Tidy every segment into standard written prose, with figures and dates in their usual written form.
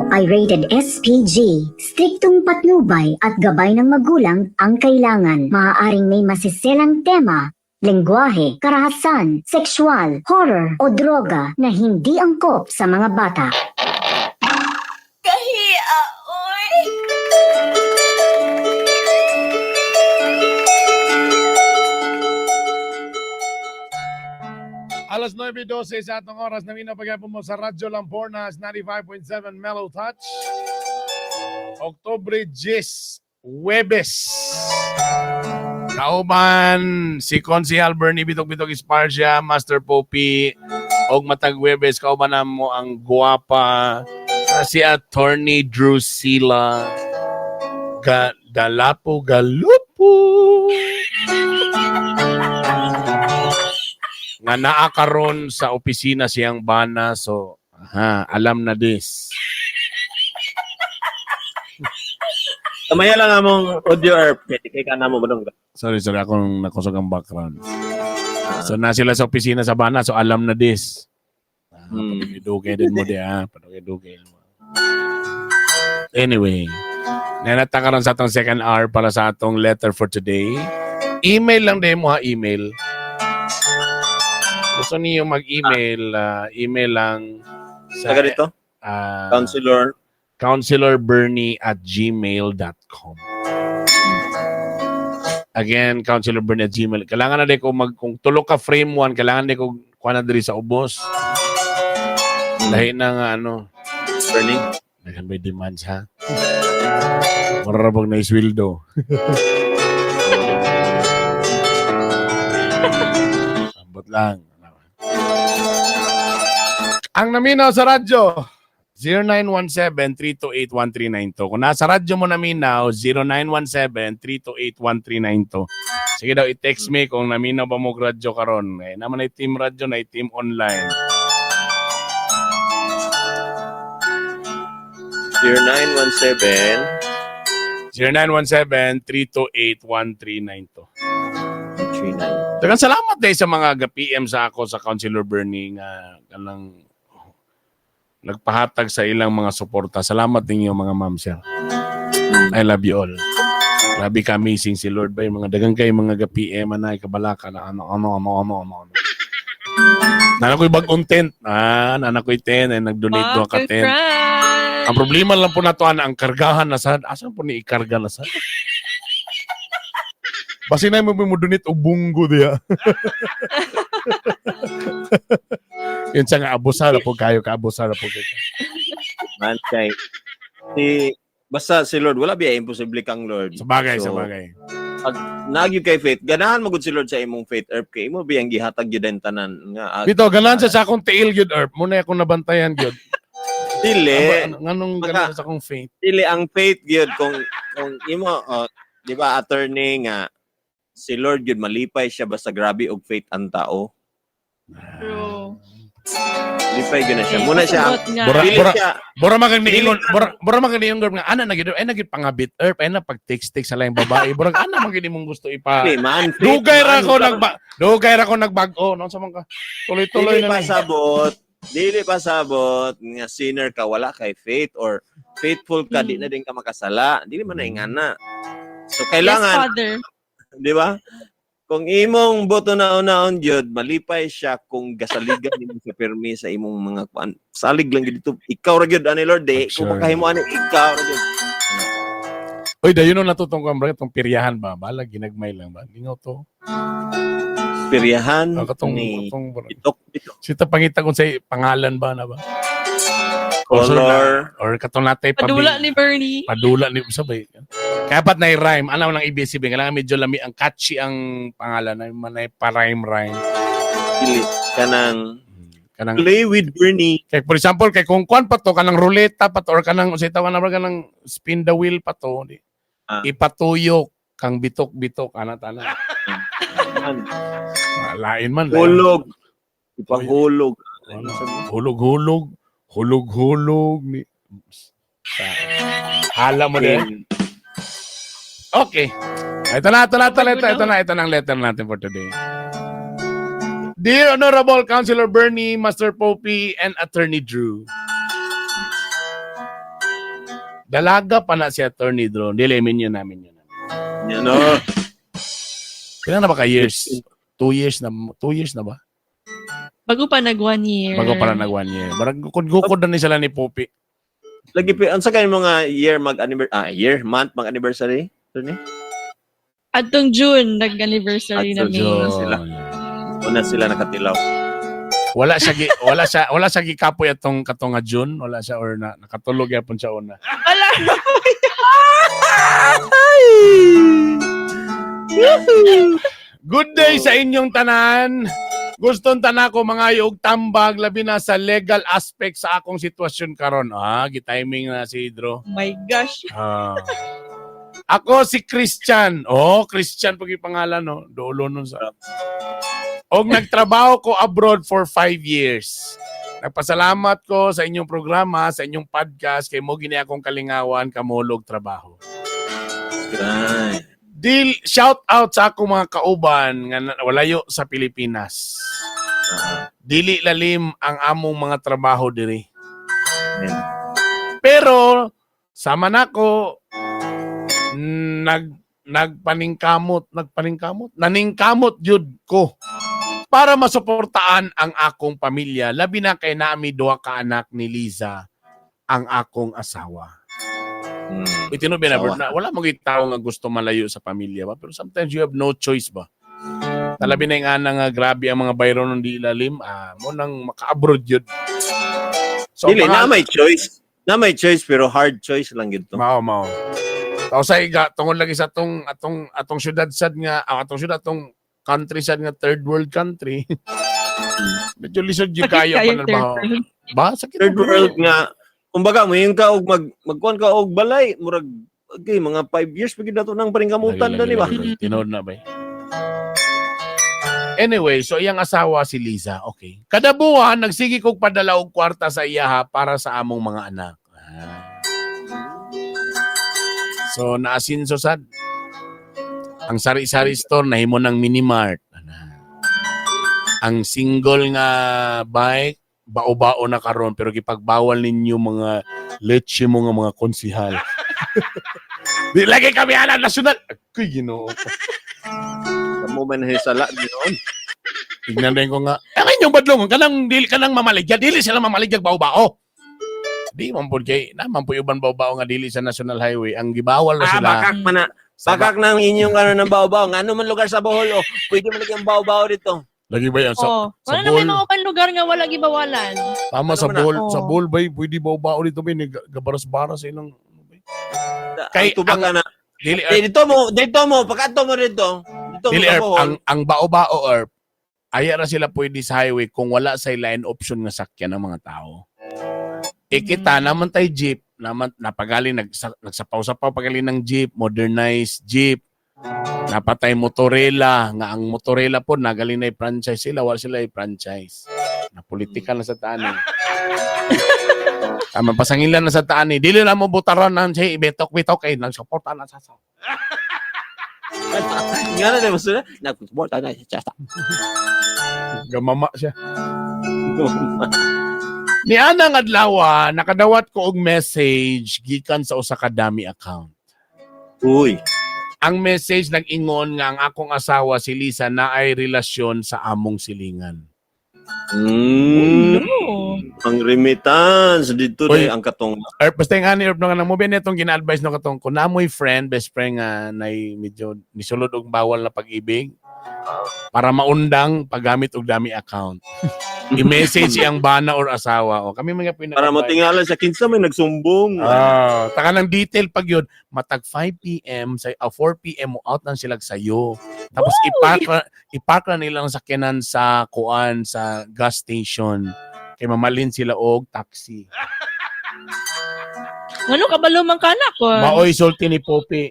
ito ay rated SPG. Striktong patnubay at gabay ng magulang ang kailangan. Maaaring may masiselang tema, lengguwahe, karahasan, sexual, horror o droga na hindi angkop sa mga bata. Kahiya, oy! Alas 9:12 sa atong oras na minapagyapo mo sa Radyo Lampornas 95.7 Mellow Touch. Oktubre 10, Huwebes. Kauban si Konsehal Bernie Bitok-Bitok Esparcia, Master Poppy, og matag Huwebes kauban mo ang guwapa si Attorney Drusilla Galapo Galupo. Nga naa karon sa opisina siyang bana, so alam na this. Tamaya lang among audio or pwede kay kana mo balong. Sorry, akong nakusog ang background. So na sila sa opisina sa bana, so alam na this. Padugay din mo di padugay mo. Anyway, nanata karon sa atong second hour para sa atong letter for today. Email lang din mo ha, email. Gusto niyo mag-email, email lang sa Taga dito? counselorbernie@gmail.com. Again, counselorbernie@gmail. Kailangan na din kung tulo ka frame 1, kailangan din ko kuha na diri sa ubos. Lahi na nga Bernie. Naghan may demands ha. Mararabag na iswildo. Sambot lang. Ang naminaw sa radyo, 0917-328-1392. Kung nasa radyo mo naminaw, 0917-328-1392. Sige daw, i-text me kung naminaw ba mo radyo karon. Eh, naman ay team radyo na team online. 0917-328-1392. Daghang salamat day sa mga PM sa ako sa Counselor Bernie nga kanang nagpahatag sa ilang mga suporta. Salamat ninyo mga ma'am sir. I love you all. Grabe ka amazing si Lord ba yung mga dagang kay mga PM na ikabalaka na ano. Nana ko'y bagong tent. Nana ko'y tent ay nag-donate doon ka tent. Ang problema lang po na to ang kargahan na sad. Asan po ni ikarga na sad? Basi na mo donate o bunggo diya. Yun siya nga abusar po kayo, kaabusar po kayo. Man kay basta si Lord wala biya imposible kang Lord. Sabagay. Pag nagyud kay faith, ganahan mo gud si Lord sa imong faith herb kay imo biyang gihatag gyud ang tanan nga. Dito ganan sa akong tiil gyud herb, muna akong nabantayan gyud. Dili. Nganong ganan sa akong faith? Dili ang faith gyud kung imo di ba attorney nga si Lord gyud malipay siya basta grabe og faith ang tao. True. Lipay gyud na siya. Muna siya. Bora magniingon nga ana na gyud ay nagit pangabit herb ay na pag text sa lang babae. Bora ana man gyud imong gusto ipa. Dugay ra ko nagbag-o no sa mga tuloy-tuloy na. Dili pa sabot nga sinner ka wala kay faith or faithful ka di na din ka makasala. Dili man na ingana. So kailangan Yes, Father. di ba? Kung imong boto na unaon jud malipay siya kung gasaligan nimo sa permi sa imong mga kuan. Salig lang gid dito. Ikaw ra gyud ani Lord kung makahimo ani ikaw ra gyud. Oy, dayon no natutong ko bro itong piryahan ba? Bala ginagmay lang ba? Lingaw to. Piryahan Katong bitok. Sita pangita kung sa pangalan ba na ba? Color. Or katong natay Padula ni Bernie. Padula ni sabay. Kaya pat na rhyme. Ano nang ABCB? Kailangan medyo lami ang catchy ang pangalan na manay pa-rhyme. Dili kanang play with Bernie. Kaya for example, kay kung kuan pa to kanang ruleta pa to or kanang sa tawag na kanang spin the wheel pa to. Ipatuyok kang bitok-bitok ana tana. Lain man. Hulog. Ipahulog. Hulog ni. Hala mo din. Okay. Ito na ang letter natin for today. Dear Honorable Counselor Bernie, Master Poppy, and Attorney Drew. Dalaga pa na si Attorney Drew. Dilemin yun namin yun. Yan o. Kailan na ba ka years? 2 years na. 2 years na ba? Bago pa nag 1 year. Bago pa na nag 1 year. Barang gukod na ni sila ni Popi. Lagi pa, ang sa kayo mga month mag-anniversary? Atong June, nag-anniversary Atong namin. June. Sila. Una sila nakatilaw. Wala siya gikapoy atong katong nga June, wala siya or nakatulog yapon siya una. Wala. Good day sa inyong tanan. Guston tana ko mga og tambag labi na sa legal aspect sa akong sitwasyon karon. Gitiming na si Idro. Oh my gosh. Ako si Christian. Christian pag pangalan no. Dulo nun sa. Og nagtrabaho ko abroad for 5 years. Nagpasalamat ko sa inyong programa, sa inyong podcast kay mo gini akong kalingawan kamulog trabaho. Right. Shout out sa akong mga kauban nga walayo sa Pilipinas. Dili lalim ang among mga trabaho diri. Amen. Pero sama nako naningkamot jud ko para masuportaan ang akong pamilya labi na kay naami duha ka anak ni Liza ang akong asawa. Itinobi na wala maging tao nga gusto malayo sa pamilya ba pero sometimes you have no choice ba. Talabi na yung nga grabe ang mga bayro ng di ilalim mo nang maka-abroad yun. So, Dili, na may choice. Na may choice pero hard choice lang gito. Mao. Tapos ay tungod lagi sa atong syudad sad nga atong syudad atong country sad nga third world country. Medyo lisod yung kayo pa na ba? Sakit Third world nga. Kumbaga, mayon ka og magkuan ka og balay, murag mga 5 years pagid nato nang paringkamutan na di ba? Tinod na ba? Anyway, so iyang asawa si Liza, okay. Kada buwan nagsigi kog padala og kwarta sa iya para sa among mga anak. So naasinso sad. Ang sari-sari store nahimo ng mini-mart. Ang single nga bike bao-bao na karon pero gipagbawal ninyo mga leche mo nga mga konsihal. Di lagi kami ana nasyonal. Kuy Ginoo. Sa moment hisala ginoon. Tignan din ko nga. Ang inyong badlong kanang dili kanang mamaligya, dili sila mamaligya bao-bao. Di man pud kay naman po uban bao-bao nga dili sa National Highway. Ang gibawal na sila. Bakak ng inyong ng bao-bao. Ano man lugar sa Bohol pwede man lagi ang bao-bao dito. Lagi ba yan? Wala na may mga open lugar nga wala gibawalan. Tama sa Bohol. Sa Bohol ba pwede bao-bao dito ba gabaras-baras ilang kay tubag na dili dito mo pagkanto mo dito dili ang bao-bao aya ra sila pwede sa highway kung wala sa line option nga sakyan ng mga tao. Kita naman tay jeep naman napagali nagsapaw-sapaw pagali ng jeep, modernized jeep. Napatay Motorela nga ang Motorela po nagaling na i-franchise sila wala sila i-franchise. Na politika na sa taan eh. Tama pasangilan na sa taan eh. Dili na mo butaran ng say betok kay nagsuporta na sa sa. Nga na mo sila nagsuporta na sa sa. Gamama siya. Ni anang adlaw nakadawat ko og message gikan sa usa ka dami account. Uy. Ang message nag-ingon nga ang akong asawa si Liza na ay relasyon sa among silingan. Ang remittance dito Uy, ang katong. Basta yung ani nga mo bin itong gina-advise no katong kung namoy best friend nga nay medyo nisulod og bawal na pag-ibig para maundang paggamit og dami account. I-message iyang bana or asawa o kami mga Para mo tingala sa kinsa may nagsumbong. Taka ng detail pag yun, matag 5 p.m. sa 4 p.m. mo out na sila sayo. Tapos ipark na nilang sakyanan sa kuan sa gas station. Kay mamalin sila og taxi. Ngano kabalo man kana ko? Maoy sulti ni Popi.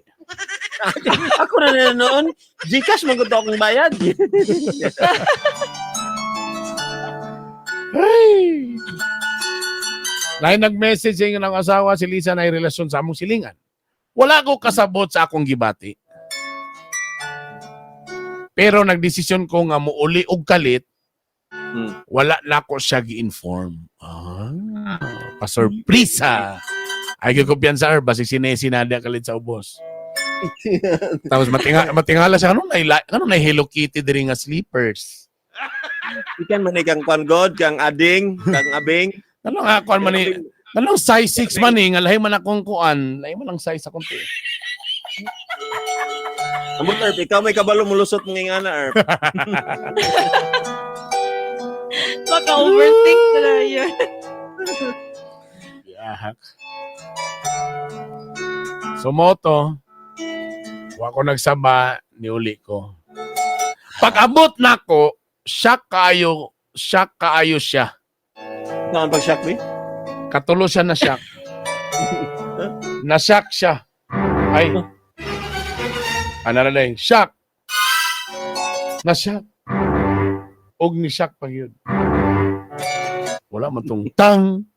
Ako na noon, Gcash magud akong bayad. Hey! Dahil nag-message ng asawa si Liza na ay relasyon sa among silingan. Wala ko kasabot sa akong gibati. Pero nagdesisyon ko nga muuli og kalit, wala na ko siya gi-inform. Pasurpresa. Ay kumpiyansa sir, basi sinesi na dia kalit sa ubos. Tapos matingala siya ano na Hello Kitty diri nga sleepers. Ikan man kang God, kang ading, kang abing. Ano nga kuan man ni Anong size 6 man nga lahi man akong kuan, lahi man ang size sa konti. Amot Erp, ikaw may kabalo mulusot ng ingana Erp. Baka overthink na yun. Yahak. Sumoto, wa ko nagsaba, niuli ko. Pag-abot na ko, shock kaayo siya. Saan pag-shock, be? Katulo siya na shock. Na-shock siya. Ay. Ano na lang, shock. Na-shock. Og ni shock pa yun. Wala man tong tang.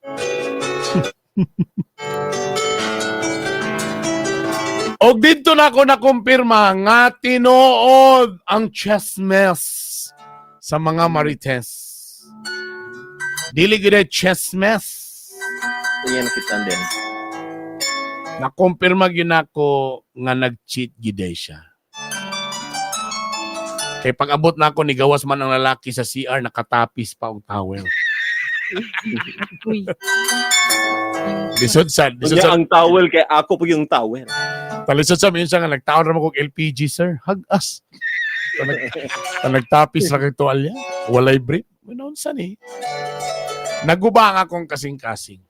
Og dito na ako nakumpirma nga tinuod ang chessmes sa mga marites. Dili gid chessmes. Iyan nakitaan din. Nakumpirma gyud ako nga nag-cheat gid siya. Kay pag-abot na ako ni gawas man ang lalaki sa CR nakatapis pa ang towel. Uy. Lisod sad. Kanya ang towel kay ako po yung towel. Talisod sa minsan nga nagtaon ra mo kog LPG sir. Hagas. Nagtapis ra kay tuwalya. Walay brief. Unsa ni? Nagubang akong kasing-kasing.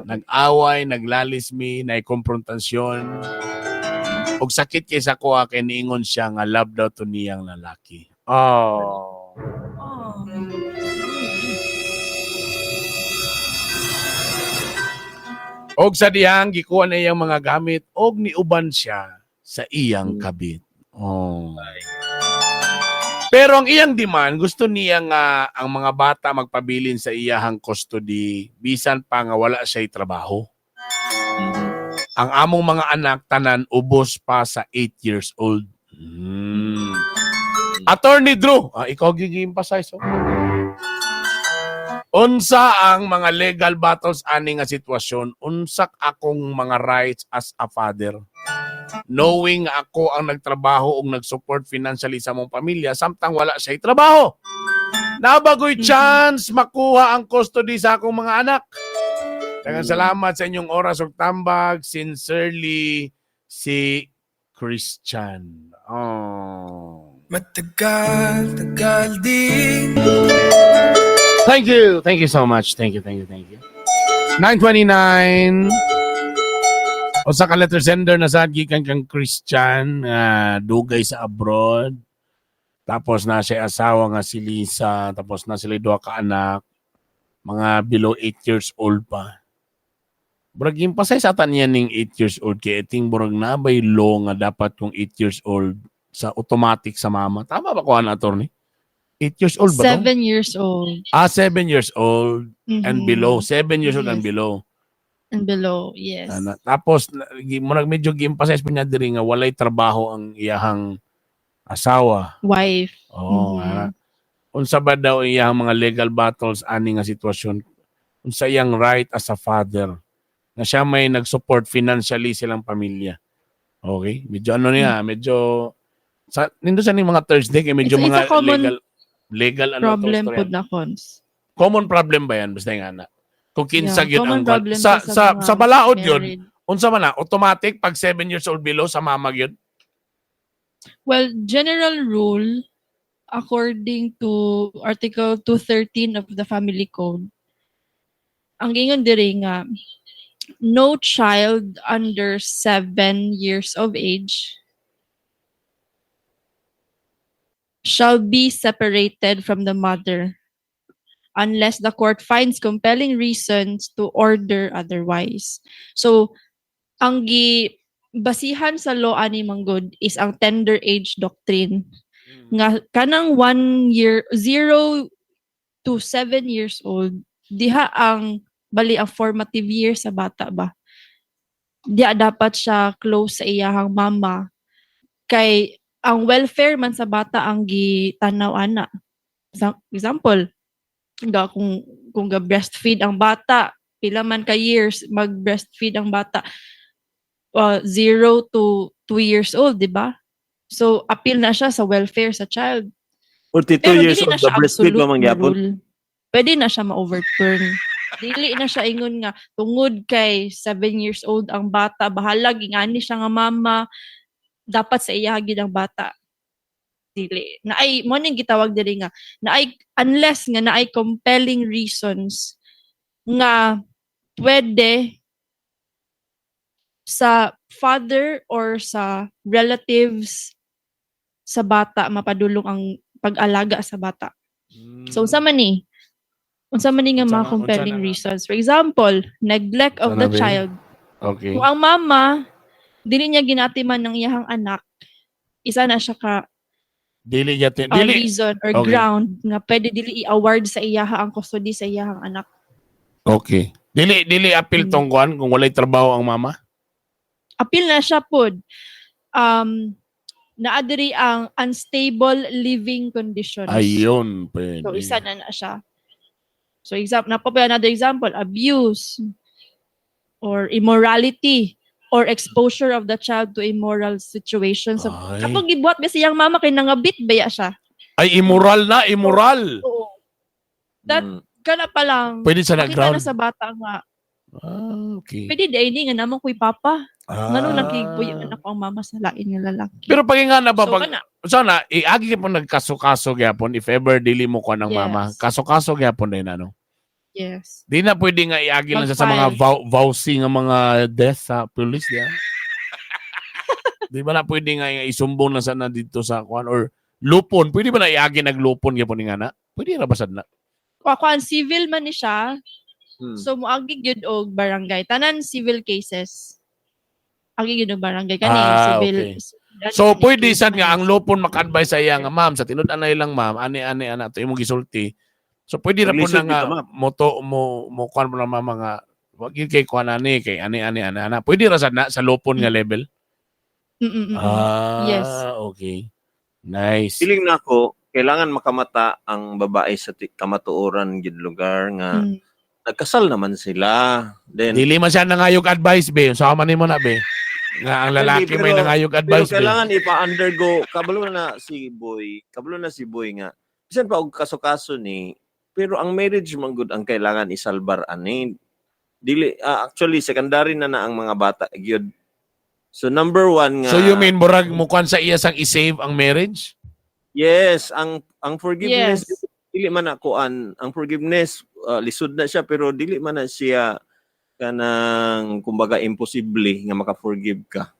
Nag-away, naglalismi, nai-konfrontasyon. Og sakit kay sa kuha kay niingon siya nga love daw to niyang lalaki. Oh. Oh. Og sa diyang gikuha na iyang mga gamit og niuban siya sa iyang kabit. Oh. Pero ang iyang demand, gusto niya nga ang mga bata magpabilin sa iyahang custody bisan pa nga wala siya trabaho. Ang among mga anak tanan ubos pa sa 8 years old. Attorney Drew, ikaw gigi-emphasize. Oh. Unsa ang mga legal battles ani nga sitwasyon? Unsak akong mga rights as a father? Knowing ako ang nagtrabaho o nag-support financially sa mong pamilya, samtang wala siya trabaho. Nabagoy chance makuha ang custody sa akong mga anak. Daghang salamat sa inyong oras ug tambag. Sincerely, si Christian. Oh. Matagal din. Thank you. Thank you so much. Thank you. 9:29. O sa ka-letter sender na sa gikan kang Christian, dugay sa abroad. Tapos na siya asawa nga si Lisa. Tapos na sila duha ka anak. Mga below 8 years old pa. Burag yung pasay sa niya ning 8 years old. Kaya iting burag na bay law nga dapat kung 8 years old sa automatic sa mama. Tama ba ko na, attorney? 8 years old ba 7 years old. 7 years old and below. 7 years old and Yes. below. And below, yes. Tapos, medyo gi-emphasize pa niya diri nga walay trabaho ang iyahang asawa. Wife. Oo. Unsa ba daw iyahang mga legal battles ani nga sitwasyon? Unsa iyang right as a father? Na siya may nag-support financially silang pamilya. Okay? Medyo medyo nindo sa ning mga Thursday kay medyo It's mga a common legal problem to, po na cons. common problem ba yan basta nga na? Kung kinsa gyud common ang problem sa po sa mga balaod yun, married. unsa man na automatic pag 7 years old below sa mama gyud? Well, general rule, according to Article 213 of the Family Code, ang gingon diri nga, no child under 7 years of age shall be separated from the mother unless the court finds compelling reasons to order otherwise. So, ang basihan sa law ani manggod is ang tender age doctrine. Nga kanang 1 year 0 to 7 years old diha ang bali ang formative years sa bata ba. Diha dapat siya close sa iyahang mama kay ang welfare man sa bata ang gitanaw ana. Example, kung breastfeed ang bata, pila man ka years mag-breastfeed ang bata. 0 to 2 years old, di ba? So, appeal na siya sa welfare sa child. 42 Pero years dili na old, siya the breastfeed absolute ba na mangyapon? rule. Pwede na siya ma-overturn. Dili na siya ingon nga tungod kay 7 years old ang bata, bahala gingani siya nga mama, dapat sa iya gid ang bata. Dili. Naay mo ning gitawag diri nga naay unless nga naay compelling reasons nga pwede sa father or sa relatives sa bata mapadulong ang pag-alaga sa bata. So unsa man ni? Unsa man ni nga mga compelling reasons? For example, neglect of the child. Okay. Kung ang mama dili niya ginatiman ng iyahang anak, isa na siya ka Dili dili. reason or Okay. ground nga pwede dili i-award sa iyaha ang custody sa iyahang anak. Okay. Dili appeal tong kuan kung walay trabaho ang mama. Appeal na siya pod. Naa diri ang unstable living conditions. Ayun, pwede. So isa na siya. So another example, abuse or immorality or exposure of the child to immoral situations. So, Ay. kapag gibuhat ba siyang mama kay nangabit baya siya. Ay, immoral na, immoral. Oo. That kana pa lang. Pwede sa Makita ground. na sa bata nga. Okay. Pwede di nga namang kuy papa. Ngano lang kay Ah. buyo anak ko ang mama sa lain nga lalaki. Pero pag nga na ba, so, pag, kana. sana, iagi po nagkaso-kaso gyapon if ever dili mo ko ng Yes. mama. Kaso-kaso gyapon din, ano? Yes. Di na pwede nga iagi lang siya sa mga vowsy nga mga death sa police, di ba? Di ba na pwede nga isumbong na sana dito sa kuan or lupon. Pwede ba na iagi naglupon gyapon nga na? Pwede ra basad na. Kuan civil man ni siya. So moagi gyud og barangay. Tanan civil cases. Agi gyud og barangay kani civil. Okay. So pwede sad nga ang lupon maka-advise sa iya nga ma'am sa tinud anay lang ma'am ani ana to imong gisulti. So pwede ra po Lisod na nga dito, ma'am. mo kuan mo na mama nga wag yun kay kuan ani kay ani ana. Pwede ra sad na sa lupon nga level. Yes. Okay. Nice. Feeling na ako, kailangan makamata ang babae sa kamatuoran gid lugar nga nagkasal naman sila. Then Dili man siya nangayog advice be. So man nimo na be. Nga ang lalaki may nangayog pero advice be. kailangan ipa-undergo kabalo na si Boy nga. Bisan pa og kaso-kaso ni, pero ang marriage man good ang kailangan isalbar ani. Dili actually secondary na ang mga bata gyud. So number 1 nga. So you mean murag mo kuan sa iya sang i-save ang marriage? Yes, ang forgiveness Yes. dili man ako ang forgiveness lisod na siya pero dili man na siya kanang kumbaga imposible nga maka-forgive ka.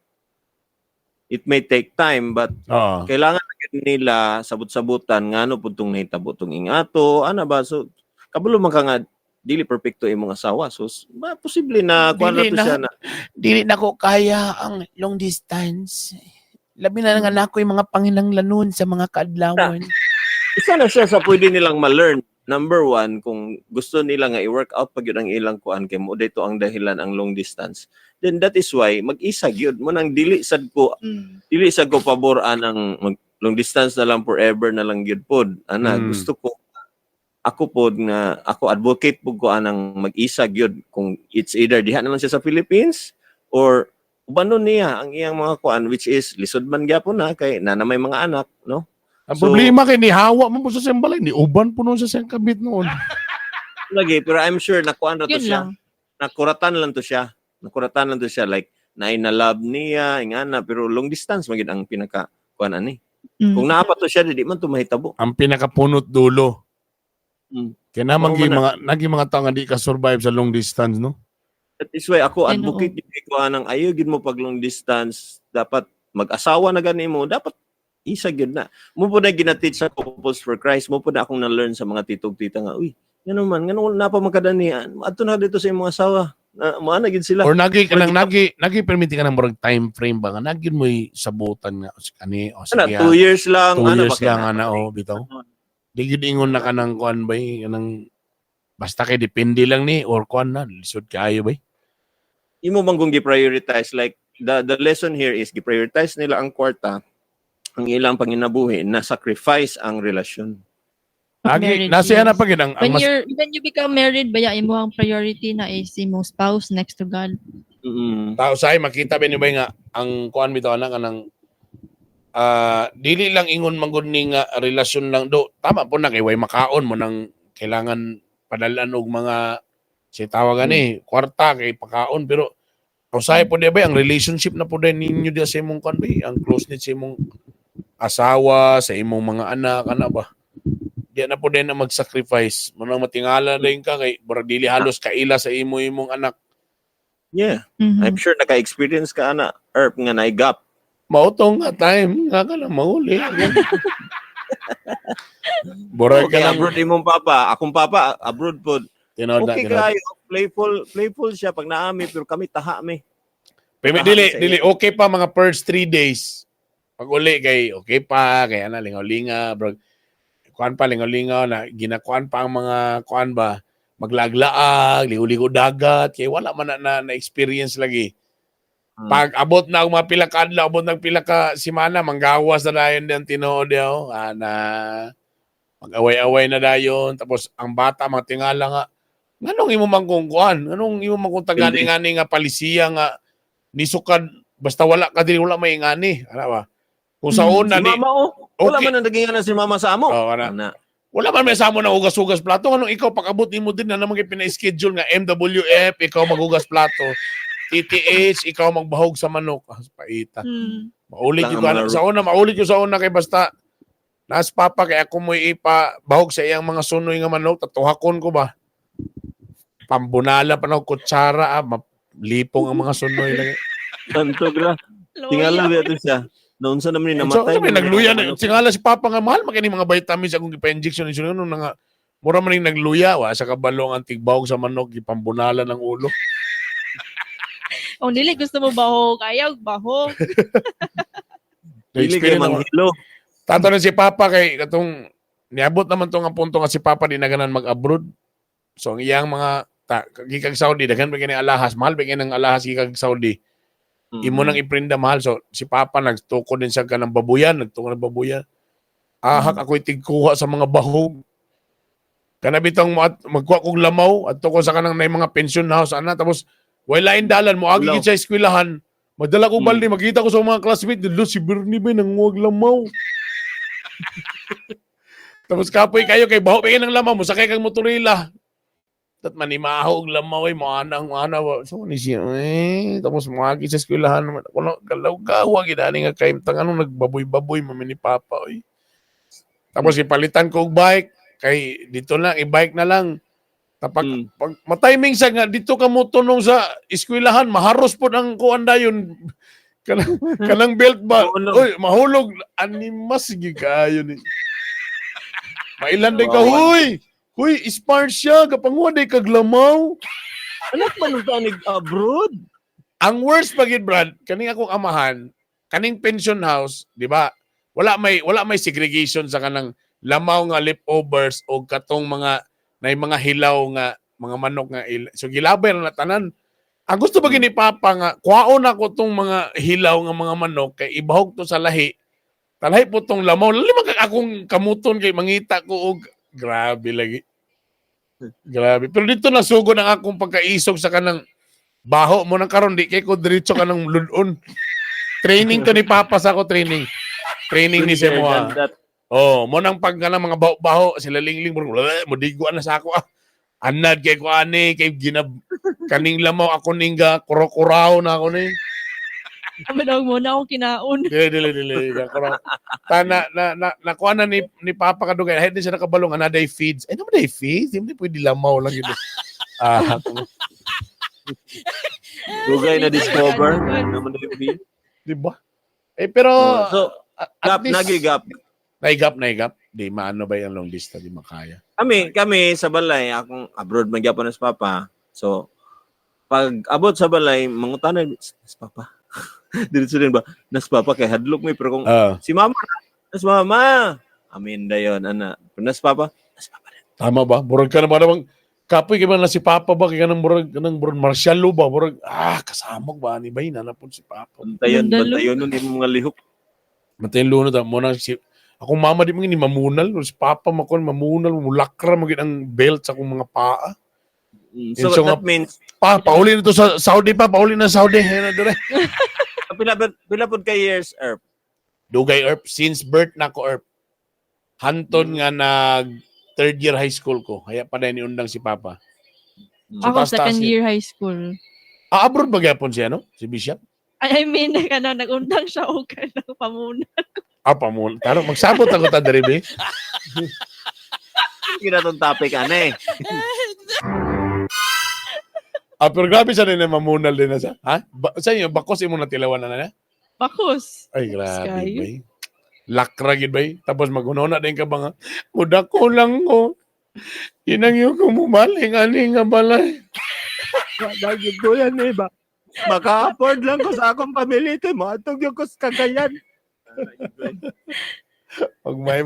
It may take time but Oo. kailangan nila sabot-sabutan ngano pud tong nahitabo tong ingato ana ba so kabalo man ka nga dili perpekto imong asawa so posible na kuan Dili to na. siya na Dili na ko kaya ang long distance. Labi na nga na ako yung mga panginanglanon sa mga kaadlawan. isa na siya sa pwede nilang ma-learn. Number 1, kung gusto nila nga i-work out pag yun ang ilang kuan kay mo dito ang dahilan ang long distance. Then that is why mag-isa gyud mo nang dili sad ko pabor anang long distance na lang forever na lang gyud pod. Ana gusto ko ako pod nga ako advocate pud ko anang mag-isa gyud kung it's either diha na lang siya sa Philippines or ubanon niya ang iyang mga kuan which is lisod man gyapon na kay na may mga anak no. Ang So- problema kay ni hawa mo po sa sembalay ni uban po noon sa siyang kabit noon. Lagi pero I'm sure na kuan ra to Yun siya. lang. Nakuratan lang to siya like na love niya ingana pero long distance magid ang pinaka kuan ani. Kung naapa to siya di man to mahitabo. Ang pinakapunot dulo. Kaya naman Oo, naging mga tao nga di ka survive sa long distance, no? That is why ako Ay, advocate gid ko anang ayo gid mo pag long distance dapat mag-asawa na gani mo dapat isa gyud na. Mo po na ginateach sa Couples for Christ mo po na akong na-learn sa mga titog-tita nga uy ngano man ngano na pa magkadanian adto na dito sa imong asawa na maana gid sila. Or nagi permit ka ng murag time frame ba nga nagin mo sabutan nga o kani o Ana, sige. 2 years lang 2 ano years ba lang ana o bitaw. Di gid ingon na ka ng kuan bay kanang basta kay depende lang ni or kuan na lisod kaayo bay. imo bang kung gi-prioritize like the lesson here is gi-prioritize nila ang kwarta ang ilang panginabuhi na sacrifice ang relasyon. Agi, Marriage, nasa yan na yes. pa gid ang mas When you become married, baya imo ang priority na is imong spouse next to God. tao say makita ba ni ba nga ang kuan bitaw na kanang dili lang ingon manggod ni nga relasyon lang do. Tama po na kay way makaon mo nang kailangan padalan og mga si tawagan kwarta kay pakaon pero usahay po di ba ang relationship na po din ninyo di sa imong kuan ba ang closeness sa imong asawa sa imong mga anak ana ba. Di na po din na mag-sacrifice. Manang matingala din ka kay murag dili halos kaila sa imong anak. Yeah. Mhm. I'm sure naka-experience ka ana Erp nga naigap. Mautong nga time nga ka lang mahuli. Burag Okay, ka lang abroad imong papa, akong papa abroad po. tinood na Okay tinood. kayo, playful siya pag naami pero kami taha mi. Pero dili okay pa mga first 3 days. Pag uli kay okay pa kay ana lingaw-lingaw bro. Kuan pa lingaw-lingaw na ginakuan pa ang mga kuan ba maglaglaag, ligo-ligo dagat kay wala man na experience lagi. Pag abot na ang mga pila ka adlaw, abot ng pila ka semana, manggawas na dayon din tinuod yaw na mag-away-away na dayon tapos ang bata matingala nga nganong imo man kung kuan, nganong imo man kung tagani-ngani nga palisiya nga nisukad basta wala ka dili wala may ngani, ana ba? Kung sa una Si ni mama wala Okay. man ang dagingan si mama sa amo. Oh, ana. Ana. Wala man may samo na ugas-ugas plato. Anong ikaw pag-abot nimo din na naman kay pina-schedule nga MWF, ikaw magugas plato. TTH, ikaw magbahog sa manok. Paita. Mm. Maulit Lang yung ang mga sa una, maulit yung sa una kay basta nas papa kay ako mo ipa bahog sa iyang mga sunoy nga manok, tatuhakon ko ba? Pambunala pa na kutsara, lipong ang mga sunoy lang. Tanto gra. Tingala dito siya. Noon sa naman ni So, namatay. sabi, nagluya na. Tingala si Papa nga, mahal makini mga vitamins akong ipa-injection ni Sunod nung nga, mura man yung nagluya, wa, sa kabalong ang tigbawog sa manok, ipambunala ng ulo. Kung dili gusto mo bahog, ayaw bahog. Dili kay manghilo. Tato na si Papa kay, katong, niabot naman to nga punto nga si Papa di na ganan mag-abroad. So, ang iyang mga, gikag Saudi, daghan ba kini alahas, mahal ba kini ng alahas gikag Saudi. Imo nang iprinda mahal. So, si Papa nagtuko din siya ka ng babuyan. Nagtuko ng babuyan. Ahak ako'y tigkuha sa mga bahog. Kanabitang magkuha kong lamaw at tuko sa kanang na mga pension house. Ana, tapos, wala dalan mo. Agi sa eskwelahan. Madala ko baldi. Magkita ko sa mga classmate. Dilo si Bernie ba nanguwag lamaw. Tapos kapoy kayo kay baho pa ng lamaw mo. Sakay kang motorila. Tat manimaho og lamaw ay ana so ni siya tapos moagi sa eskwelahan naman kuno galaw-gawa gidani nga kay tanganong nagbaboy-baboy man ni Papa oy. Tapos ipalitan ko og bike kay dito lang i-bike na lang. Tapos pag matiming sa nga dito ka mo tunong sa eskwelahan maharos pod ang kuan dayon kanang belt ba oy mahulog animas gi kayo ni. Mailan day ka huy. Huy, smart siya. Kapanguha day kaglamaw. Anak man ang tanig abroad. Ang worst pagid, Brad, kaning akong amahan, kaning pension house, di ba? Wala may segregation sa kanang lamaw nga leftovers o katong mga hilaw nga mga manok nga so gilabay na tanan. Ang gusto ba gini Papa nga kuhaon ako tong mga hilaw nga mga manok kay ibahog to sa lahi. Talahi po tong lamaw. Lima ka akong kamuton kay mangita ko og grabe lagi. Grabe. Pero dito nasugod ang akong pagkaisog sa kanang baho mo nang karon di kay ko diretso ka ng ludon. Training to ni Papa sa ako training. Training ni Semoa. Oh, mo nang pag kanang mga baho sila lingling mo diguan na sa ako ah. Anad kay ko ani kay kaning lamaw ako ninga kurokuraw na ako ni. Amanawag mo na akong kinaon. Dili. Nakuha na ni Papa kadugay. Kahit din siya nakabalong, anaday feeds. Ay, naman day feeds? Hindi pwede lamaw lang yun. Dugay na discover. Naman na yung Diba? Eh, pero, so, at least, nagigap. naigap. Di, maano ba yung long distance? Di makaya. Kami sa balay, akong abroad man gyapon sa Papa. So, pag abot sa balay, mangutanan, Papa. Diretso din ba? Nas Papa kay hadlok mi pero kung si Mama, nas Mama. Amin dayon ana. Nas Papa, nas Papa. Tama ba? Burag ka naman namang kapoy kay man na si Papa ba kay kanang burag marsyalo ba? Burag kasamog ba ni bay na napon si Papa. Bantayon nun yung mga lihok. Matayin lunod mo na si Akong mama di mga ni mamunal, si papa makon mamunal, mulakra magid ang belt sa akong mga paa. So, So, that means, Pauli na to sa Saudi pa, pauli na Saudi. Ayun na dire. pila po ka years, Erp? Dugay Erp, since birth na ko Erp. Hanton nga nag third year high school ko. Kaya pa na niundang si papa. Ako taas-taas second yun. year high school. Abroad ba gyapon siya, no? Si Bishop? I mean, nag-undang siya o ng pamuna. Pamun. Taro, magsabot ako ta diri, be. Hindi na itong topic, ane. Pero grabe siya rin na mamunal din na siya. Ha? Sa inyo, bakos imo natilawan na na? Bakos. Ay, grabe, Sky. bay. Lakra, gid, bay. Tapos magunona din ka ba nga, muda ko lang ko. Inang yung kumumaling, ani nga balay. Dagig ko yan, eh, ba? Maka-afford lang ko sa akong pamilya ito. Matog yung ko sa Cagayan. Pag may.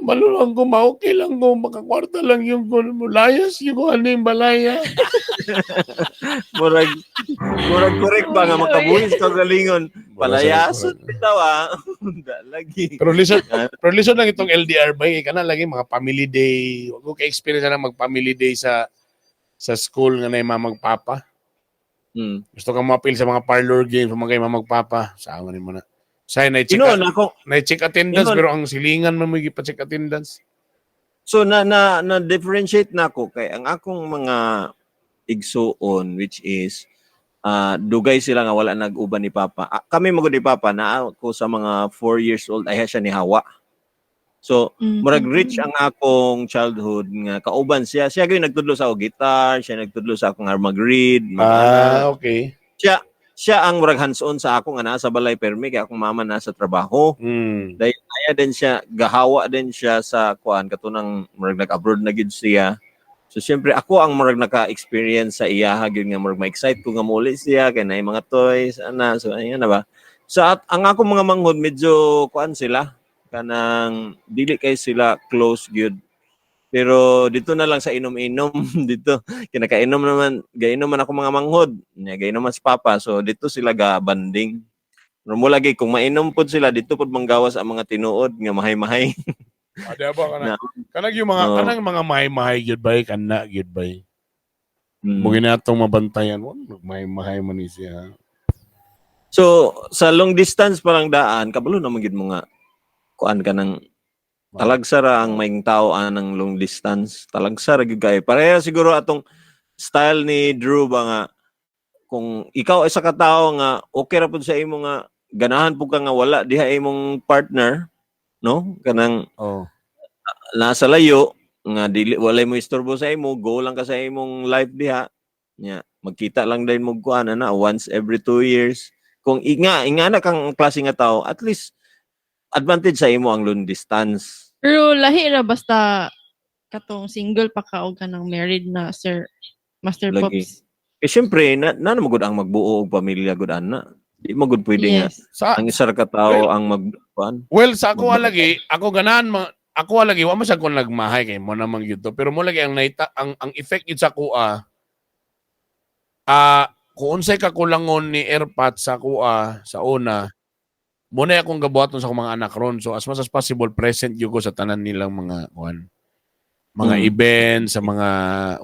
Malulang ko, okay lang ko, makakwarta lang yung layas, yung aning balaya. Murag correct ba nga makabuhis ka galingon. Palayason bitaw ah. Lagi. Pero listen lang itong LDR ba, kana lagi mga family day. Wag ko ka-experience na mag-family day sa school nga na yung mga magpapa. Gusto kang mapil sa mga parlor games, mga kayo magpapa. Saan mo na. Say na-check attendance, pero ang silingan mo may pa-check attendance. So na differentiate na ako kay ang akong mga igsuon, which is dugay sila nga wala nag-uban ni Papa. Kami magud ni Papa na ako sa mga 4 years old ay siya ni Hawa. So murag rich ang akong childhood nga kauban siya. Siya gyud nagtudlo sa akong guitar, siya nagtudlo sa akong harmagrid. Okay. Siya ang murag hands-on sa ako nga nasa balay permi kay akong mama nasa trabaho. Dahil kaya din siya, gahawa din siya sa kuan katunang murag nag-abroad na gid siya. So siyempre ako ang murag naka-experience sa iya gyud nga murag ma-excite ko nga muli siya kay naay mga toys ana so ayan na ba. So ang akong mga manghod medyo kuan sila kanang dili kay sila close gyud. Pero dito na lang sa inom-inom dito kinakainom naman gainom man ako mga manghod nya gainom man si Papa so dito sila ga banding. Pero mo lagi kung mainom pud sila dito pud manggawas ang mga tinuod nga mahay-mahay. Ada ba kanang yung mga kanang mga mahay-mahay gyud bay kana gyud bay. Mo ginatong mabantayan mo mahay-mahay man ni siya. So sa long distance parang daan kabalo na magid mo nga kuan ka ng talagsara ang maing tao anang long distance. Talagsara gyud kay. Pareha siguro atong style ni Drew ba nga kung ikaw isa ka tawo nga okay ra pud sa imo nga ganahan pud ka nga wala diha imong partner, no? Kanang nasa layo nga dili walay mo istorbo sa imo, go lang ka sa imong life diha. Nya magkita lang din mo kuan ana once every 2 years. Kung inga na kang klase nga tao, at least advantage sa imo ang long distance. Pero lahi ra basta katong single pa ka o kanang married na Sir Master Lagi. Pops. Eh syempre na magud ang magbuo og pamilya gud ana. Di magud pwede nga ang isa ka tao ang magkuan. Well, sa ako lagi, ako ganahan ako lagi wa man siya ko nagmahay kay mo namang gyud to. Pero mo lagi ang naita ang effect gyud sa kuha. Kung unsay kakulangon ni Erpat sa kuha sa una, muna akong gabuhaton sa akong mga anak ron. So as much as possible present gyud ko sa tanan nilang mga kuan. Mga events, sa mga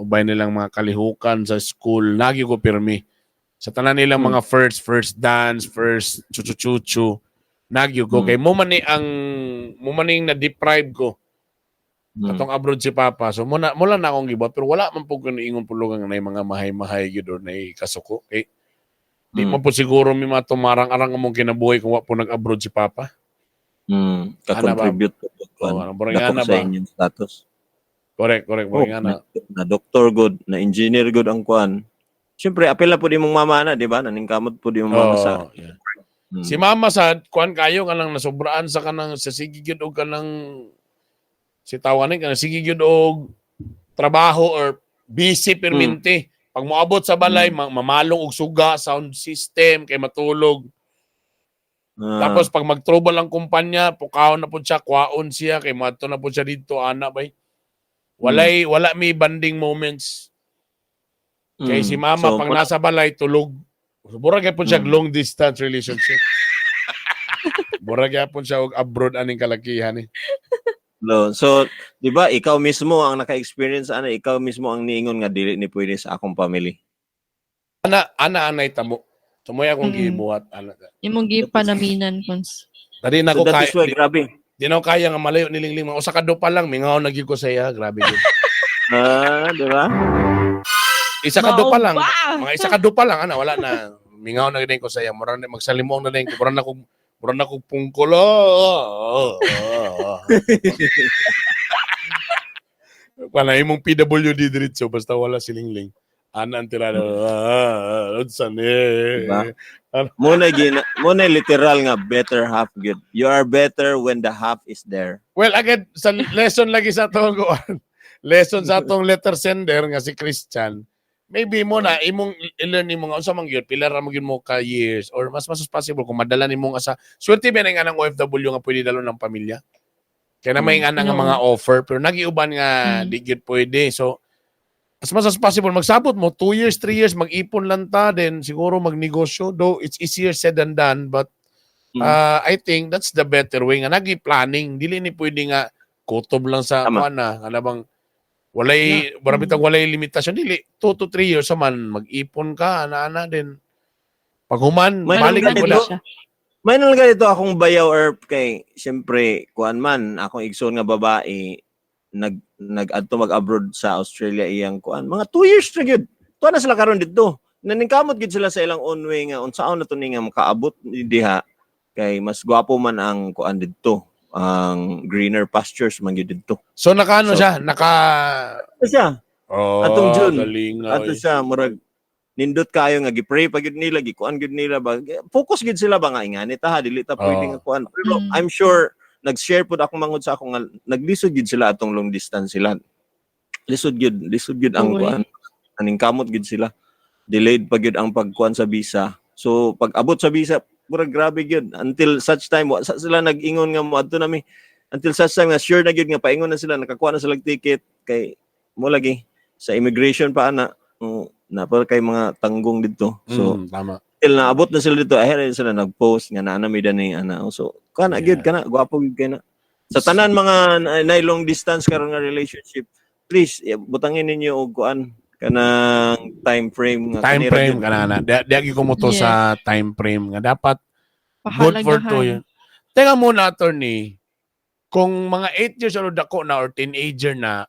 ubay nilang mga kalihukan sa school, lagi ko pirmi. Sa tanan nilang mga first dance, first chuchu-chuchu, nagyo ko. Kay mo man ning na-deprive ko. Katong abroad si Papa. So mula na akong gibuhat. Pero wala man po kung ingon pulugan na mga mahay-mahay yun doon na kasuko. Okay? Di mo po siguro may mga tumarang-arang among kinabuhay kung wala po nag-abroad si Papa. Ka-contribute po. Dako sa inyong status. Correct. Na doktor good, na engineer good ang kuan. Siyempre, apel na po di mong mama na, di ba? Naningkamot po di mong mama sa... Yeah. Si mama sa kuan kayo kanang nasobraan sa kanang sa sigigid og kanang si tawanin kanang sigigid og trabaho or busy perminti. Pag moabot sa balay, mamalong og suga, sound system kay matulog. Tapos pag mag-trouble ang kumpanya, pukaon na po siya, kwaon siya kay madto na po siya dito ana bay. Wala may banding moments. Kay si mama So, pag nasa balay tulog. Mura kay po siya long distance relationship. Murag yapon siya og abroad aning kalakihan eh. So, di ba, ikaw mismo ang naka-experience, ikaw mismo ang niingon nga dili ni pwede sa akong family. Ana anay tamo. Sumoy akong gibuhat ana. Imong gipanaminan kons. Dali na So, ko that kaya. is why, grabe. Di na ko kaya nga malayo ni Lingling. Mga usa ka do pa lang mingaw na gyud ko sa iya, grabe gyud. Di ba? Isa ka do pa lang. Mao ba? Mga isa ka do pa lang ana wala na. Mingaw na gyud ko sa iya. Mura na magsalimong na din ko. Mura na kog pungkol. Wala imong PWD diretso basta wala si Lingling. Ana ang tirada. Unsan eh. Diba? Muna literal nga better half good. You are better when the half is there. Well, agad sa lesson lagi sa atong lesson sa atong letter sender nga si Christian. Maybe mo na imong i-learn nimo nga unsa man gyud pila ra mo gyud mo ka years or mas possible kung madala nimo nga sa swerte ba nga nang OFW nga pwede dalon ng pamilya. Kaya na may nga nga mga offer pero nagiuban nga di gyud pwede. So as much as possible, magsabot mo, 2 years, 3 years, mag-ipon lang ta, then siguro magnegosyo. Though it's easier said than done, but I think that's the better way. Nga nagi-planning, dili ni pwede nga kutob lang sa kuana. Ano bang, walay limitasyon. Dili, 2 to 3 years man, mag-ipon ka, ana-ana, then paghuman, balik ganito. wala. May nalaga dito akong bayaw or kay, siyempre, kuan man, akong igsoon nga babae, nag-adto mag-abroad sa Australia iyang kuan mga 2 years na gyud tuwa na sila karon didto naningkamot gid sila sa ilang own way nga unsaon na to ni nga makaabot diha kay mas gwapo man ang kuan didto ang greener pastures man gyud didto So nakaano siya siya atong June galing ato siya murag nindot kayo nga gipray pa gyud nila gikuan gyud nila ba focus gyud sila ba nga ingani ta ha dili ta pwede nga kuan pero I'm sure nag-share po ako mangod sa akong naglisod gid sila atong long distance sila. Lisod gid ang kuan. Aning kamot gid sila. Delayed pa gid ang pagkuan sa visa. So pag abot sa visa, pura grabe gid until such time sa sila nag-ingon nga moadto nami until such time nga sure na gid nga paingon na sila nakakuha na sila ticket kay mo lagi sa immigration pa ana na para kay mga tanggong dito. So tama. Till naabot na sila dito, ahead sila nag-post nga naanamida ni ana. So kana gyud kana gwapo gyud kana. Sa tanan mga na long distance karon nga relationship, please butangin ninyo og kuan kanang time frame nga Time frame kana na. Diagi ko mo to sa time frame nga dapat good for 2 yun. Teka muna attorney, kung mga 8 years old ako na or teenager na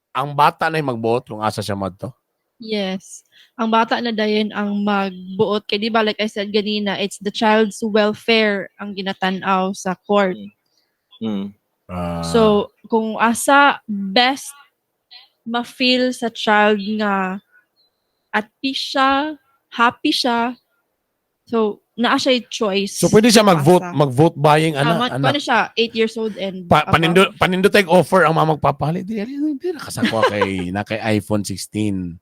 ang bata na magbuot kung asa siya madto. Yes. Ang bata na dayon ang magbuot kay di ba like I said ganina it's the child's welfare ang ginatan-aw sa court. So kung asa best ma-feel sa child nga at peace siya, happy siya. So naa siya choice. So pwede siya mag-vote buying anak. Ano siya 8 years old and panindo tag offer ang mga magpapalit. Di nakasakwa kay iPhone 16.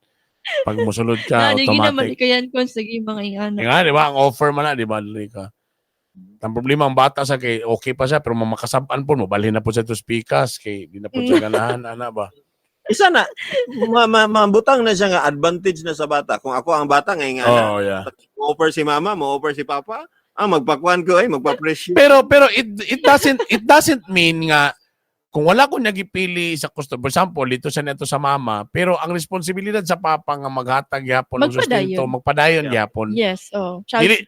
Pag musulod ka, automatic. Naman ikayan ko sa mga ingana. Nga, di ba? Ang offer man na, di ba? Ang problema, ang bata sa kay okay pa siya, pero mamakasaban po, mabalhin na po siya to speakers, kay di na po siya ganahan, ana ba? Isa na, mabutang na siya nga advantage na sa bata. Kung ako ang bata, ngayon nga, mo-offer si mama, mo-offer si papa, magpakuan ko, magpa-pressure. Pero it doesn't mean nga, kung wala ko nagipili sa customer, for example, dito siya neto sa mama, pero ang responsibilidad sa papa nga maghatag yapon ng sustento, magpadayon yapon. Yes,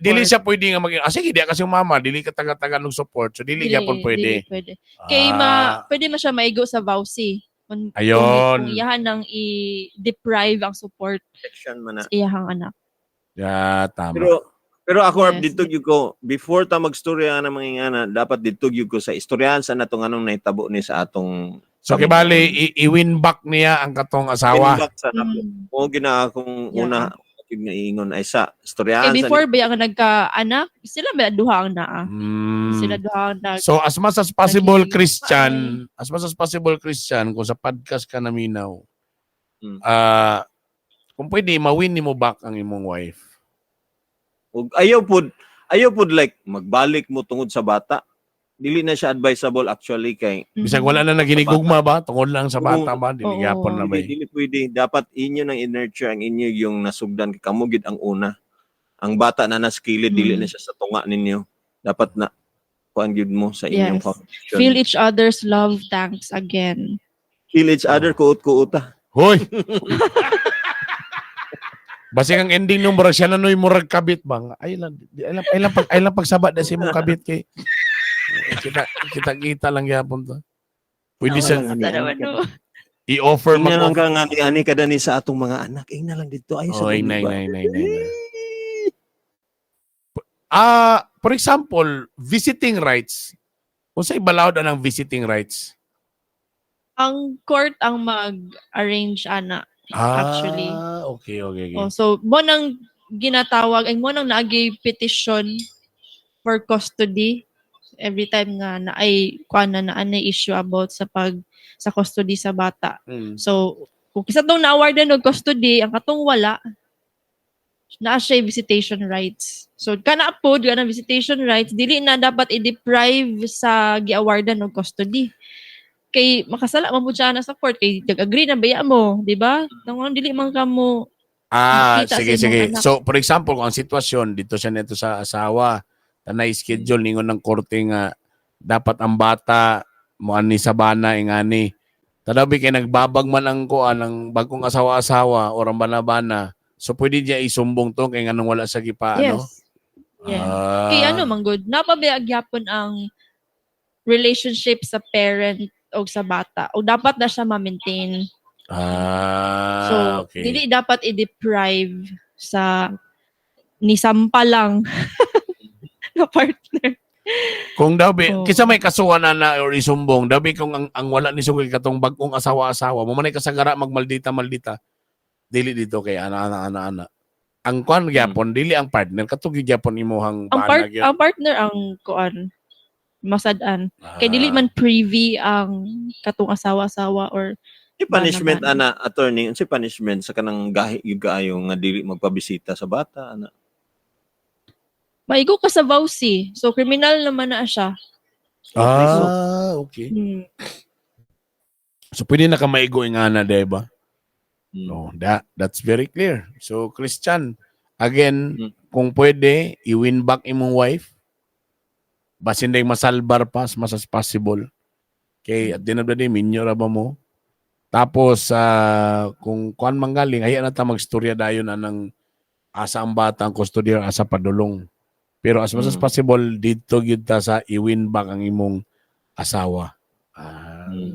dili siya pwede nga sige, di kasi yung mama, dili ka taga-taga ng support, so dili yapon pwede. Kay pwede man siya maigo sa vowsy. Ayun. Kung iyahan nang i-deprive ang support sa iyahang anak. Yeah, tama. Pero ako dito gyud ko before ta magstorya na mga ingana dapat dito gyud ko sa istoryahan sa natong anong nahitabo ni sa atong so kibali i-win back niya ang katong asawa. Win back sa mo gina akong una nga iingon ay sa istoryahan sa before ba ang nagka-anak sila ba duha ang naa. Sila duha ang So as much as possible Christian, kung sa podcast ka naminaw. Kung pwede mawin nimo back ang imong wife. Ayaw pud like magbalik mo tungod sa bata. Dili na siya advisable actually kay bisag wala na naginigugma ba tungod lang sa bata ba dili gyapon na ba. Dili pwede dapat inyo nang nurture ang inyo yung nasugdan kamugid ang una. Ang bata na naskilid dili na siya sa tunga ninyo. Dapat na kuan gyud mo sa inyong Yes. foundation. Feel each other's love tanks again. Feel each other, kuot-kuota. Hoy! Basi ang ending nung murag siya na noy murag kabit bang. Ay lang pagsabat na si mong kabit kay kita lang yapon to. Pwede siya i-offer Tingnan lang mag-offer. ka nga ani kada ni sa atong mga anak. Ing na lang dito ay sa Oh, mga nay. babae. For example, visiting rights. Kung sa ibalawd ang visiting rights. Ang court ang mag-arrange ana. Actually. Okay. Oh, so mo nang ginatawag ay mo nang naagay petition for custody every time nga na ay kuana na anay issue about sa custody sa bata. So kung kisa tong na-awardan og custody ang katong wala na siya visitation rights. So kana pod nga visitation rights dili na dapat i-deprive sa gi-awardan og custody. Kay makasala man pud siya na sa court kay nag-agree na baya mo, di ba? Nang dili man kamo makita sa imong Sige. anak. So, for example, kung ang sitwasyon dito siya nito sa asawa, na schedule ningon ng korte nga dapat ang bata mo ani sa bana ingani. Tadabi kay nagbabag man ang kuan ng bagong asawa-asawa o ang bana-bana. So pwede niya isumbong to kay nganong wala sa gipa ano. Yes. Kay ano man good, napabayag gyapon ang relationship sa parent o sa bata. O dapat na siya ma-maintain. So, okay. dili dapat i-deprive sa ni sampa lang na partner. Kung daw Oh. kisa may kasuhan na or isumbong, daw kung ang wala ni sugay katong bagong asawa-asawa, mo man kasagara magmaldita. Dili dito kay ana. Ang kuan gyapon dili ang partner katong gyapon imuhang Ang partner ang kuan masad-an. Kay dili man privy ang katong asawa-asawa or Si punishment Bana. ana attorney, si punishment sa kanang gahi yung kaayo nga dili magpabisita sa bata ana. maigo ka sa vowsy. So criminal naman na siya. Okay. So pwede na ka maigo nga na, diba? No, that's very clear. So Christian, again, kung pwede i-win back imong wife, basin day masalbar pa as much as possible. Kay at the end of the day, minyo ra ba mo? Tapos kung kuan manggaling, hayaan na ta magstorya dayon na ng asa ang bata ang custodian asa padulong. Pero as much as possible dito gyud ta sa i-win back ang imong asawa.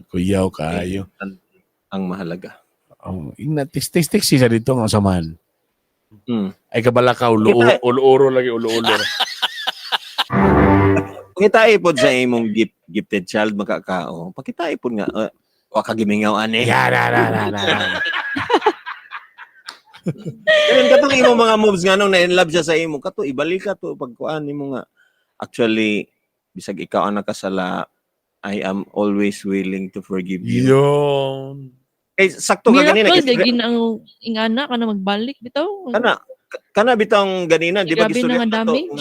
Kuyaw kaayo. Ang mahalaga. Ingna text siya dito ng samahan. Ay kabalakaw, ulo-uro lagi, ulo-ulo. Pakitai pod sa imong gifted child makakao. Pakitai pod nga wa ka gimingaw ani. Kaya katong imong mga moves nga nung na-inlove siya sa imo, kato ibalik ka to pagkuan nimo nga. Actually, bisag ikaw ang nakasala, I am always willing to forgive you. Yun. Eh, sakto ka ganina. Miracle gagin ang ingana ka na magbalik bitaw. Kana bitang ganina, di ba Grabe gistorya na nga to damage.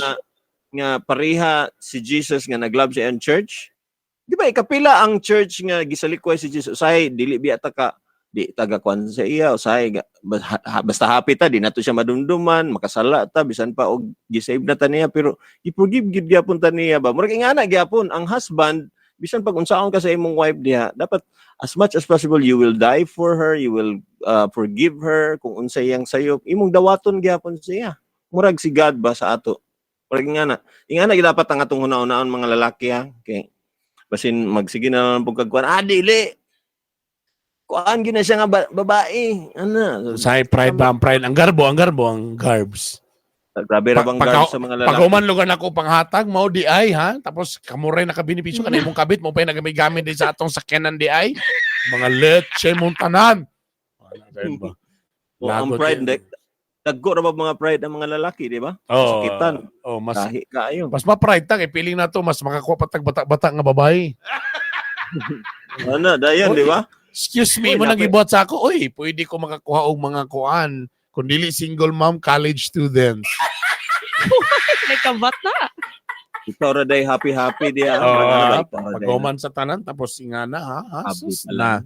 nga pareha si Jesus nga naglove siya in church? Di ba ikapila ang church nga gisalikway si Jesus? Usahay dili biya ta ka di taga kwan sa iya usahay basta happy ta di nato siya madumduman, makasala ta bisan pa og gisave na ta niya pero i-forgive gid gyapon ta niya ba? Murag ingana gyapon ang husband bisan pag unsaon ka sa imong wife diha, dapat as much as possible you will die for her, you will forgive her kung unsay yang sayop, imong dawaton gyapon siya. Murag si God ba sa ato? Murag ingana gid dapat ang atong hunaon mga lalaki ha. Okay. Basin magsige na lang pug kagkuan, dili. Kuan gyud na siya nga babae. Ana. Say pride ba ang pride? Ang garbs. Grabe ra bang guard sa mga lalaki. Pag umanlugan ako panghatag, mao di ay ha. Tapos kamuray nakabinipisyo ka na imong kabit mo pa nagamit din sa atong sakyanan di ay. Mga leche mong tanan. Ang pride dagko ra ba mga pride ang mga lalaki, di ba? Sakitan. Mas Kahi kaayo. mas ma-pride ta kay piling na to mas makakuha patag bata nga babae. Ano, dayon, di ba? Excuse me, mo nang ibuhat sa ako, oy, pwede ko makakuha og mga kuan. Kung dili single mom, college students. Nagkabata. Ikaw ra day happy diha. Pag-uman sa tanan, tapos ingana ha. Sus na.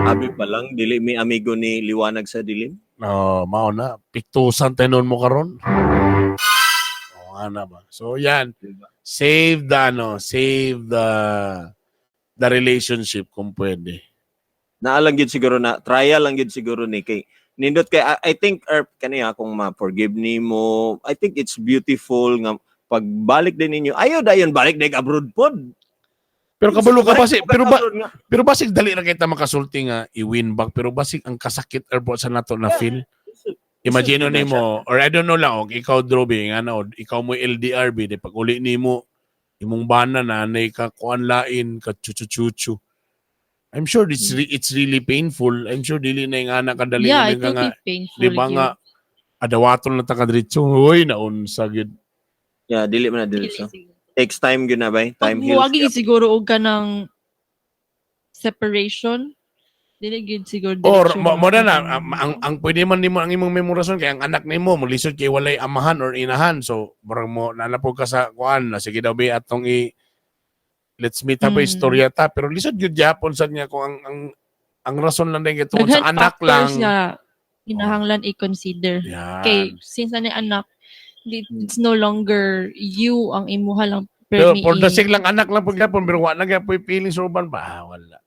Abi pa lang, dili may amigo ni Liwanag sa Dilim. Mao na. Piktusan tenon mo karon. Ana ba? So yan. save the relationship kung pwede. Naalang gid siguro na trial lang gid siguro ni kay nindot kay I think kaniya kung ma-forgive nimo, I think it's beautiful nga pagbalik din ninyo. Ayo dayon balik dag abroad pod. Pero kabalo ka Balik basi, ka abroad nga. pero basig dali ra kita makasulti nga i-win back, pero basig ang kasakit airport sa nato na feel. Imagine nimo, or I don't know lang, og ikaw Drobe nga na, ikaw mo LDRB, di pag uli nimo imong bana na nay ka kuan lain ka chuchu. I'm sure it's really painful. I'm sure dili na yung anak kadali Yeah, na it will nga. be painful. Di ba nga adawatol na ta kadritso. Hoy naunsa gid. Yeah, dili man na dili so. Takes time gyud na bay. Pag Time heals. muwagi siguro og ka ng separation, dili gid siguro Or diretsyo mo na- na ang pwede man nimo ang imong memorasyon kay ang anak nimo molisod kay walay amahan or inahan. So barang mo nanapog ka sa kuan na sige daw be atong let's meet up istorya ta, pero lisod gyud gyapon sad niya kung ang rason lang din gito Daghan sa anak factors lang. nga kinahanglan i-consider. Yan. Kay since na anak, it's no longer you ang imuha lang Pero permi for the sake lang anak lang pagyapon pero wa na gyapon feelings urban ba wala.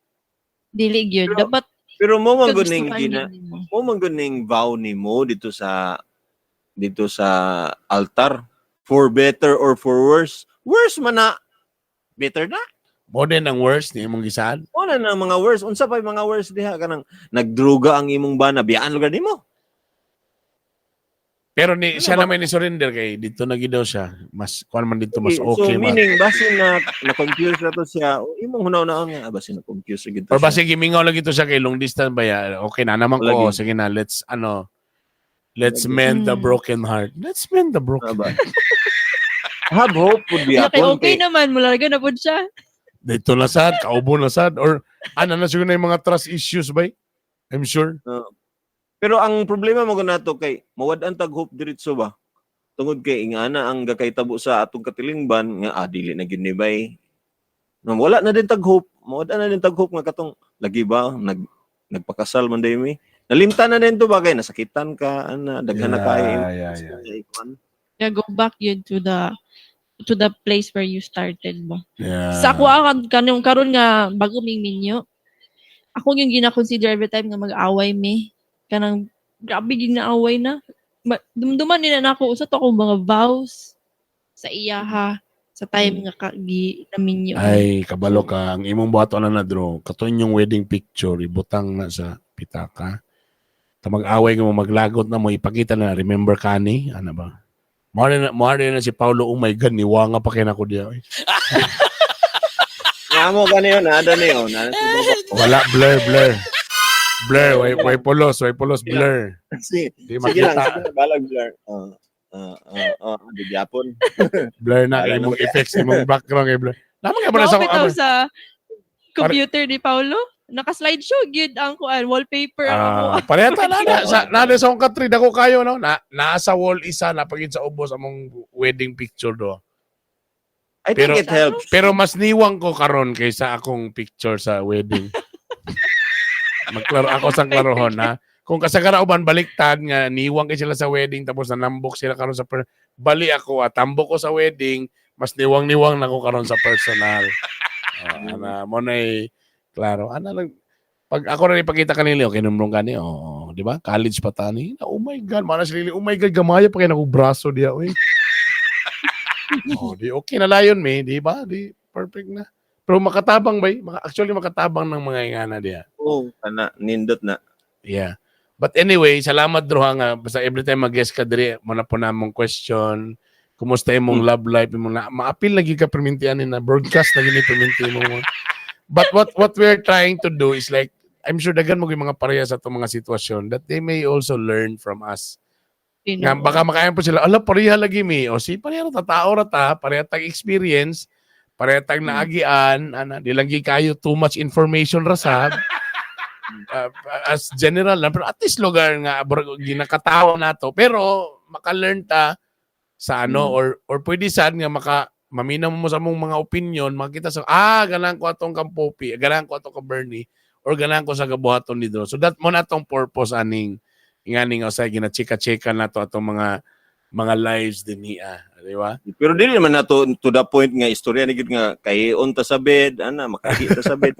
dili gyud. Pero- Dapat Pero mo man gud kagustuhan ning din mo. mo man gud ning vow nimo dito sa altar for better or for worse. Worse man na better na. Mo din ang worst ni imong gisaad. Una na mga worse. Unsa pa yung mga worse diha kanang nagdruga ang imong bana biyaan lugar nimo. Pero siya naman ni surrender kay dito na gid daw siya. Mas kuan man dito mas okay so man. meaning basin na confuse na to siya. Imong hunaw-hunaon nga basin na confuse gid to Or siya. basta gimingaw lang ito siya kay long distance ba ya? Okay na naman ko. Lagi. Oh, sige na, let's Lagi. mend the broken heart. Let's mend the broken. Ba? Have hope pud Yeah, kay biyapon okay naman mulaga na pud siya. Dito na sad, kaubo na sad or na siguro na yung mga trust issues ba? I'm sure. Pero ang problema mo nato kay mawad-an tag hope diretso ba? Tungod kay ingana ang gakahitabo sa atong katilingban nga dili na gid ni bay. Wala na din tag hope. Mawad-an na din tag hope nga katong lagi ba nagpakasal man day mi. Nalimtan na din to bagay nasakitan ka daghan na kay. Yeah, go back yun to the place where you started ba. Yeah. Sa ako kanong karon nga bago ming minyo. Ako yung gina-consider every time nga mag-away mi. Kanang grabe ginaaway na. Dumduman nila na ako sa to akong mga vows sa iyaha sa time nga namin yun. Ay, kabalo ka. Ang imong buhaton na draw. Katuon yung wedding picture, ibutang na sa pitaka. Ta mag-away mo, maglagot na mo, ipakita na, remember ka ni? Ano ba? Mahari na si Paulo, oh my God, niwa nga pa kinako diya. Amo kaniyo na ada niyo na. Wala, blur. Way polos, blur. Di Sige lang, makita. balag blur. Di Japon. Blur na, kay mong effects, imong background, kay blur. Naman ka ba na sa... Maupit sa computer ni Paulo. Naka-slideshow, gid ang kuan wallpaper ang ako. Parehata na sa akong katrid ako kayo no nasa wall isa na pagin sa ubos among wedding picture do. I think it helps. Pero mas niwang ko karon kaysa akong picture sa wedding. Magklaro ako sa klarohon ha. Kung kasagara-uban baliktad nga niwang kay sila sa wedding tapos nanambok sila karon sa bali ako tambok ko sa wedding mas niwang na ko karon sa personal. Mo na klaro. Lang pag ako na ipakita kanila, okay, numrong gani, di ba? College pa tani. Oh my God, mana sila, oh my God, gamaya pa kayo na braso diya, oy. Di okay na layon, me, di ba? Di perfect na. Pero makatabang ba? Actually, makatabang ng mga ingana diya. Nindot na. Yeah. But anyway, salamat Droha nga. Basta every time mag-guest ka diri, muna po na mong question. Kumusta yung love life? Ma-appeal lagi ka permintian na broadcast lagi ni perminti mo. But what we're trying to do is like, I'm sure dagan mo yung mga pareha sa itong mga sitwasyon that they may also learn from us. Nga, baka makayan po sila, ala, pareha lagi mi. O si pareha ta tao rata, pareha tag experience, pareha tag naagian, di lagi kayo too much information rasad. As general lang, pero at least lugar nga, ginakatawa na to. Pero, maka-learn ta sa or pwede saan nga maminaw mo sa mong mga opinion, makita sa, ganan ko atong Kampopi, ganan ko atong Bernie, or ganan ko sa gabuhaton ni Dro. So that mo na atong purpose aning, inganing o sa ginachika-chika na to atong mga lives din niya. Di ba? Pero dili naman na to the point nga istorya ni gid nga kahiyon ta sa bed, ana makahi ta sa bed.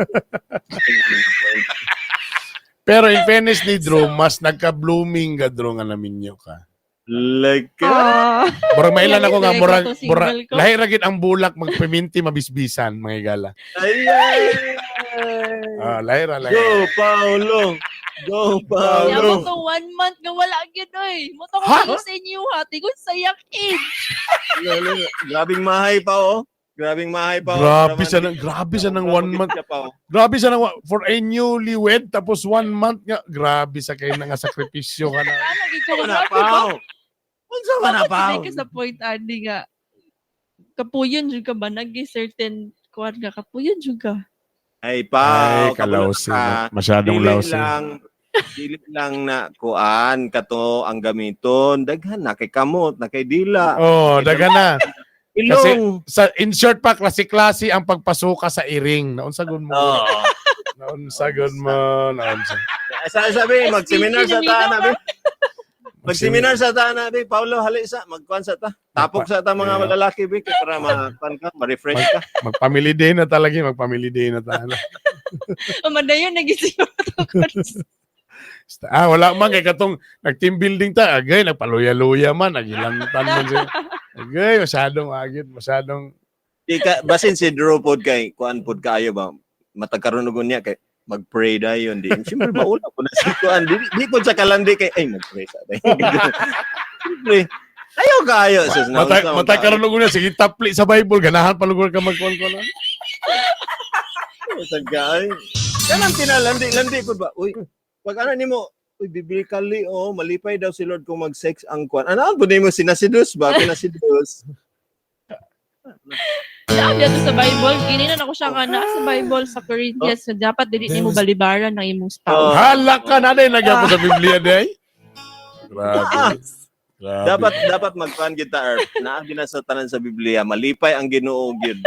Pero in fairness ni Drew, mas nagka-blooming ka, Drew, nga naminyo ka. Like Murag mailan ako nga, Like, murag, ito, single murag, ko. lahi ragid ang bulak, magpiminti, mabisbisan, mga igala. ay. Lahi ra, lahi. Go Paulo. Go Ya Paulo. mo to 1 month nga wala gyud oy. Mo to ko Ha? kayo sa inyo ha. Tigon sayak Grabing mahay pa oh. Grabing mahay pa. Grabe sa nang 1 month. Grabe sa nang, for a newlywed, tapos 1 month nga, grabe sa kayo nga sakripisyo ka na. Lagi ko Wala pa. Unsa man na pa? ka sa point ani nga kapuyon jud ka ba nagi certain kuan nga kapuyon jud ka. Ay pa. Ay, kalawsi. Masyadong lawsi. Dili lang na kuan kato ang gamiton. Daghan na kay kamot, na kay dila. Oh, daga na. Ilong. In short pa, klase-klase ang pagpasuka sa iring. Naunsagon mo. Oh. Naunsagon mo. Sabi, mag-seminar sa tana, be. Mag-seminar sa tana, be. Paulo, hali sa, magkuhan sa ta. Tapok sa ta mga lalaki, be. Kaya para ma-kuhan ka, ma-refresh ka. Mag-family day na talaga. Mag-family day na talaga. Madayon nagising Wala man. Kaya katong nag-team building ta. Agay, nagpaluya-luya man. Nagilantan man siya. Agay, masyadong agit. Masyadong. Basin si Drew pod kay, kuhan pod kayo ba? Matagkarunugon niya kay, mag-pray da yun. Siyempre, maula po na si kuhan. Di po sa kalandi kay, ay, mag-pray sa tayo. Siyempre, ayaw kayo. Matay karon ko na sige tapli sa Bible ganahan pa lugod ka magkuan-kuan. Sagay. Kanang tinalandi ko ba? Uy, pag ano nimo, uy, biblically, malipay daw si Lord kung mag-sex ang kuan. Ano po nimo sinasidus ba? Pinasidus. Daan dito sa Bible, gininan ako siya nga na sa Bible sa Corinthians na dapat dili nimo balibaran ng imong spouse. Hala ka na din nagyapo sa Biblia day. Grabe. Grabe. Dapat magkuan kita Earth. Naagi na sa tanan sa Biblia, malipay ang Ginoo gyud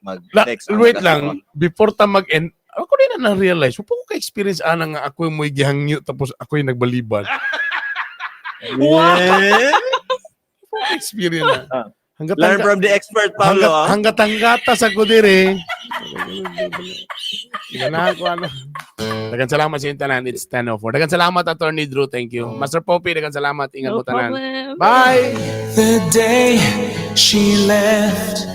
mag-sex. Wait lang, before ta mag-end, ako din na na-realize, po ko ka-experience ana nga ako yung may gihangyo tapos ako yung nagbalibad. Yeah. Po ko experience na. Learn from the expert, Paulo. Hanggat-hanggata sa ko dire. Ganahan ko ano. Dagan salamat sa tanan. It's 10:04. Dagan salamat Attorney Drew. Thank you. Master Poppy, dagan salamat. Ingat No mo tanan. problem. Bye. The day she left,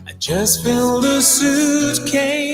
I just filled a suitcase.